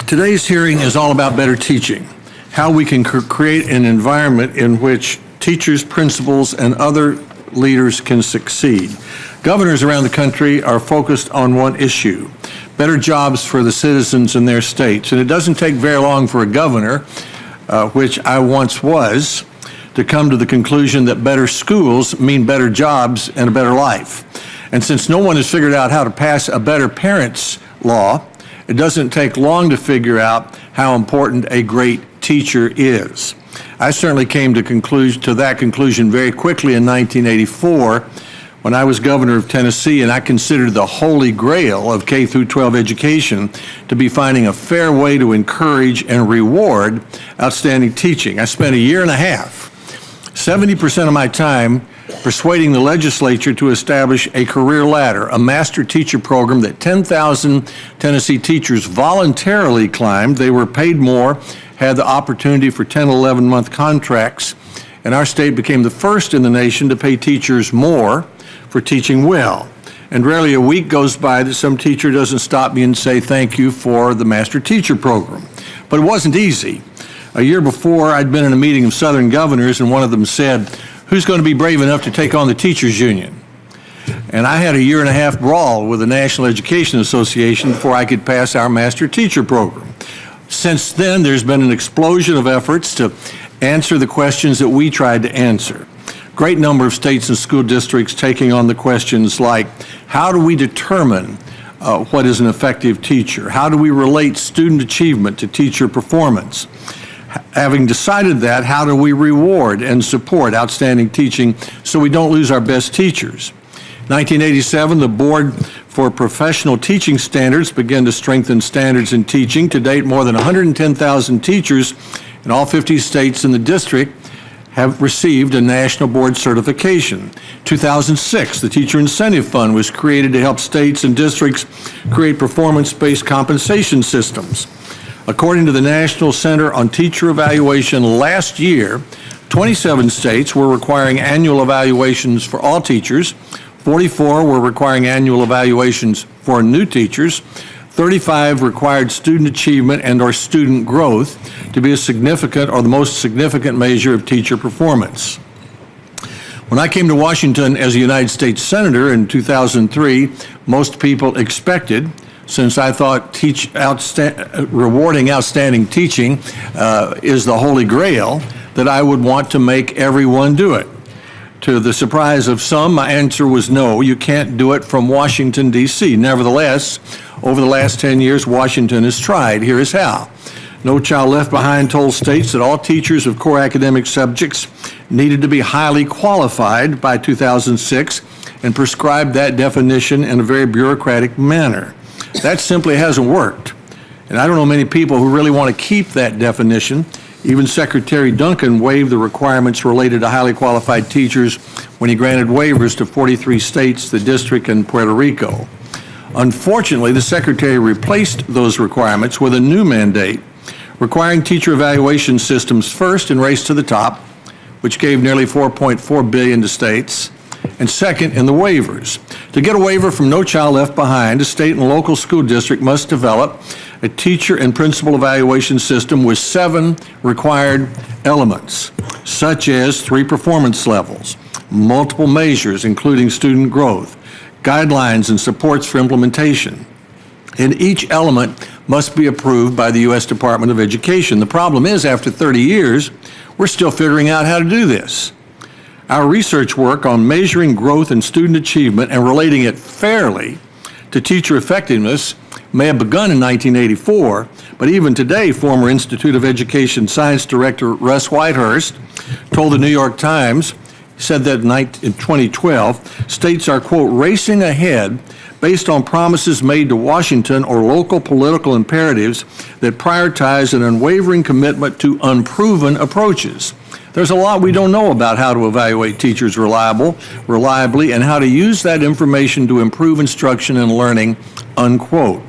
Today's hearing is all about better teaching, how we can create an environment in which teachers, principals, and other leaders can succeed. Governors around the country are focused on one issue: better jobs for the citizens in their states. And it doesn't take very long for a governor, which I once was, to come to the conclusion that better schools mean better jobs and a better life. And since no one has figured out how to pass a better parents' law, it doesn't take long to figure out how important a great teacher is. I certainly came to that conclusion very quickly in 1984 when I was governor of Tennessee, and I considered the holy grail of K through 12 education to be finding a fair way to encourage and reward outstanding teaching. I spent a year and a half, 70% of my time, persuading the legislature to establish a career ladder, a master teacher program that 10,000 Tennessee teachers voluntarily climbed. They were paid more, had the opportunity for 10, 11-month contracts, and our state became the first in the nation to pay teachers more for teaching well. And rarely a week goes by that some teacher doesn't stop me and say thank you for the master teacher program. But it wasn't easy. A year before, I'd been in a meeting of Southern governors, and one of them said, "Who's going to be brave enough to take on the teachers union?" And I had a year and a half brawl with the National Education Association before I could pass our master teacher program. Since then, there's been an explosion of efforts to answer the questions that we tried to answer. Great number of states and school districts taking on the questions like, how do we determine what is an effective teacher? How do we relate student achievement to teacher performance? Having decided that, how do we reward and support outstanding teaching so we don't lose our best teachers? In 1987, the Board for Professional Teaching Standards began to strengthen standards in teaching. To date, more than 110,000 teachers in all 50 states in the district have received a national board certification. In 2006, the Teacher Incentive Fund was created to help states and districts create performance-based compensation systems. According to the National Center on Teacher Evaluation, last year, 27 states were requiring annual evaluations for all teachers, 44 were requiring annual evaluations for new teachers, 35 required student achievement and/or student growth to be a significant or the most significant measure of teacher performance. When I came to Washington as a United States Senator in 2003, most people expected, since I thought rewarding outstanding teaching is the holy grail, that I would want to make everyone do it. To the surprise of some, my answer was no, you can't do it from Washington, D.C. Nevertheless, over the last 10 years, Washington has tried. Here is how. No Child Left Behind told states that all teachers of core academic subjects needed to be highly qualified by 2006 and prescribed that definition in a very bureaucratic manner. That simply hasn't worked. And I don't know many people who really want to keep that definition. Even Secretary Duncan waived the requirements related to highly qualified teachers when he granted waivers to 43 states, the district, and Puerto Rico. Unfortunately, the Secretary replaced those requirements with a new mandate requiring teacher evaluation systems first and race to the top, which gave nearly $4.4 billion to states, and second in the waivers. To get a waiver from No Child Left Behind, a state and local school district must develop a teacher and principal evaluation system with 7 required elements, such as 3 performance levels, multiple measures including student growth, guidelines and supports for implementation. And each element must be approved by the U.S. Department of Education. The problem is, after 30 years, we're still figuring out how to do this. Our research work on measuring growth and student achievement and relating it fairly to teacher effectiveness may have begun in 1984, but even today, former Institute of Education Science Director Russ Whitehurst told the New York Times, said that in 2012, states are, quote, racing ahead based on promises made to Washington or local political imperatives that prioritize an unwavering commitment to unproven approaches. There's a lot we don't know about how to evaluate teachers reliably and how to use that information to improve instruction and learning, unquote.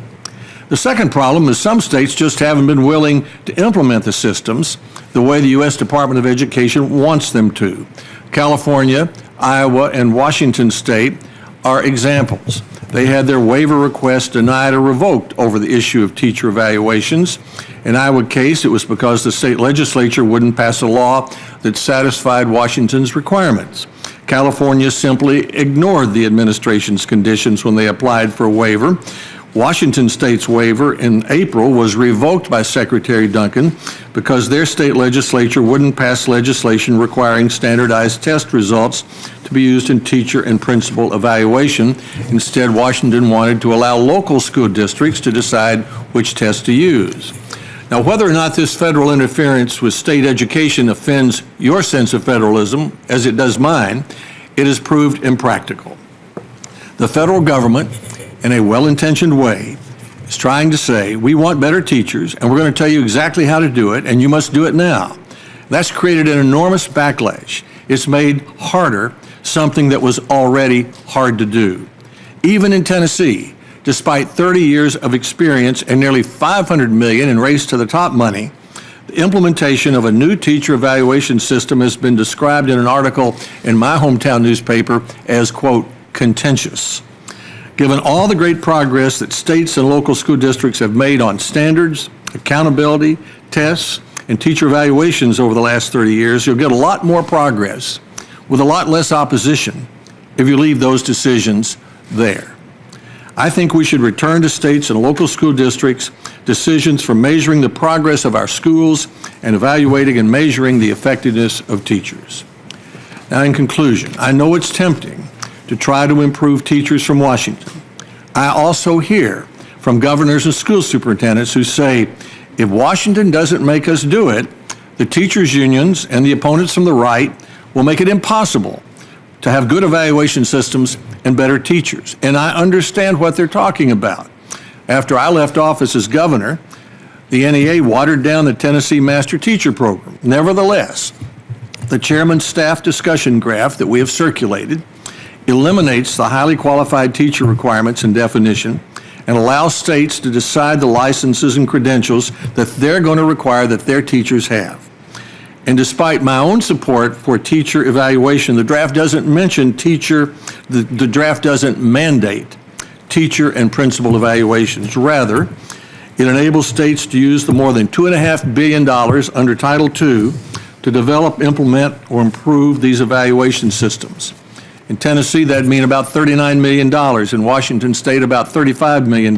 The second problem is some states just haven't been willing to implement the systems the way the U.S. Department of Education wants them to. California, Iowa, and Washington State are examples. They had their waiver requests denied or revoked over the issue of teacher evaluations. In Iowa case, it was because the state legislature wouldn't pass a law that satisfied Washington's requirements. California simply ignored the administration's conditions when they applied for a waiver. Washington State's waiver in April was revoked by Secretary Duncan because their state legislature wouldn't pass legislation requiring standardized test results to be used in teacher and principal evaluation. Instead, Washington wanted to allow local school districts to decide which test to use. Now, whether or not this federal interference with state education offends your sense of federalism, as it does mine, it has proved impractical. The federal government, in a well-intentioned way, is trying to say, we want better teachers, and we're going to tell you exactly how to do it, and you must do it now. That's created an enormous backlash. It's made harder something that was already hard to do. Even in Tennessee, despite 30 years of experience and nearly $500 million in race to the top money, the implementation of a new teacher evaluation system has been described in an article in my hometown newspaper as, quote, contentious. Given all the great progress that states and local school districts have made on standards, accountability, tests, and teacher evaluations over the last 30 years, you'll get a lot more progress with a lot less opposition if you leave those decisions there. I think we should return to states and local school districts decisions for measuring the progress of our schools and evaluating and measuring the effectiveness of teachers. Now, in conclusion, I know it's tempting to try to improve teachers from Washington. I also hear from governors and school superintendents who say, if Washington doesn't make us do it, the teachers' unions and the opponents from the right will make it impossible to have good evaluation systems and better teachers. And I understand what they're talking about. After I left office as governor, the NEA watered down the Tennessee Master Teacher Program. Nevertheless, the chairman's staff discussion graph that we have circulated eliminates the highly qualified teacher requirements and definition and allows states to decide the licenses and credentials that they're going to require that their teachers have. And despite my own support for teacher evaluation, the draft doesn't mention the draft doesn't mandate teacher and principal evaluations. Rather, it enables states to use the more than $2.5 billion under Title II to develop, implement, or improve these evaluation systems. In Tennessee, that'd mean about $39 million. In Washington State, about $35 million,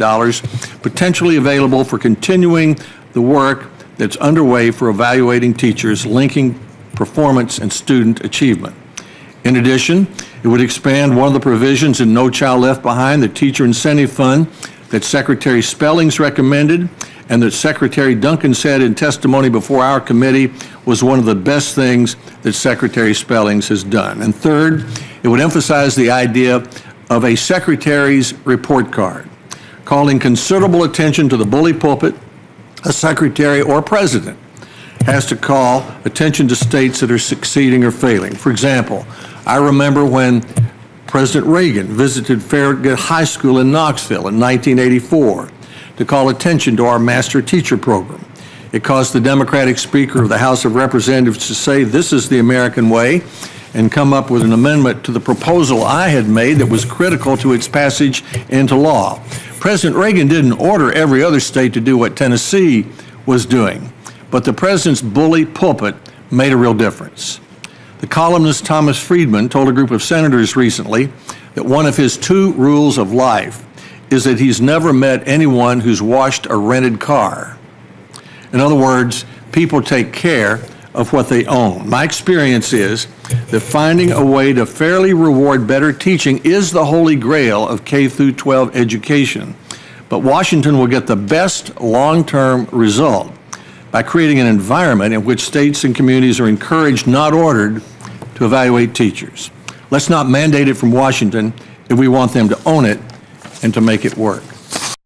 potentially available for continuing the work that's underway for evaluating teachers, linking performance and student achievement. In addition, it would expand one of the provisions in No Child Left Behind, the Teacher Incentive Fund, that Secretary Spellings recommended and that Secretary Duncan said in testimony before our committee was one of the best things that Secretary Spellings has done. And third, it would emphasize the idea of a secretary's report card, calling considerable attention to the bully pulpit. A secretary or president has to call attention to states that are succeeding or failing. For example, I remember when President Reagan visited Farragut High School in Knoxville in 1984 to call attention to our master teacher program. It caused the Democratic Speaker of the House of Representatives to say this is the American way and come up with an amendment to the proposal I had made that was critical to its passage into law. President Reagan didn't order every other state to do what Tennessee was doing, but the president's bully pulpit made a real difference. The columnist Thomas Friedman told a group of senators recently that one of his 2 rules of life is that he's never met anyone who's washed a rented car. In other words, people take care of what they own. My experience is that finding a way to fairly reward better teaching is the holy grail of K through 12 education. But Washington will get the best long-term result by creating an environment in which states and communities are encouraged, not ordered, to evaluate teachers. Let's not mandate it from Washington if we want them to own it and to make it work.